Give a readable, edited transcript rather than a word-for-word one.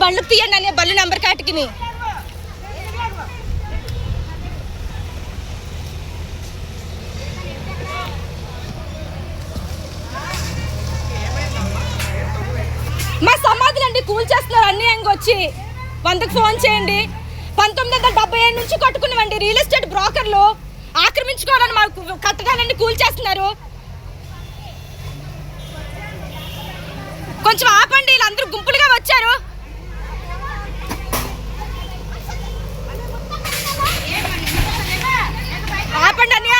బండ్లకు తీయండి అనే బళ్ళు నెంబర్ కాటికి. మా సమాధులు అండి కూల్ చేస్తున్నారు అన్యాయంగా వచ్చి. 100కి ఫోన్ చేయండి. 1977 నుంచి కట్టుకున్నామండి. రియల్ ఎస్టేట్ బ్రోకర్లు ఆక్రమించుకోవాలని మాకు కట్టడాలన్నీ కూల్ చేస్తున్నారు. కొంచెం ఆపండి, వీళ్ళందరూ గుంపులుగా వచ్చారు. ఆపండి అని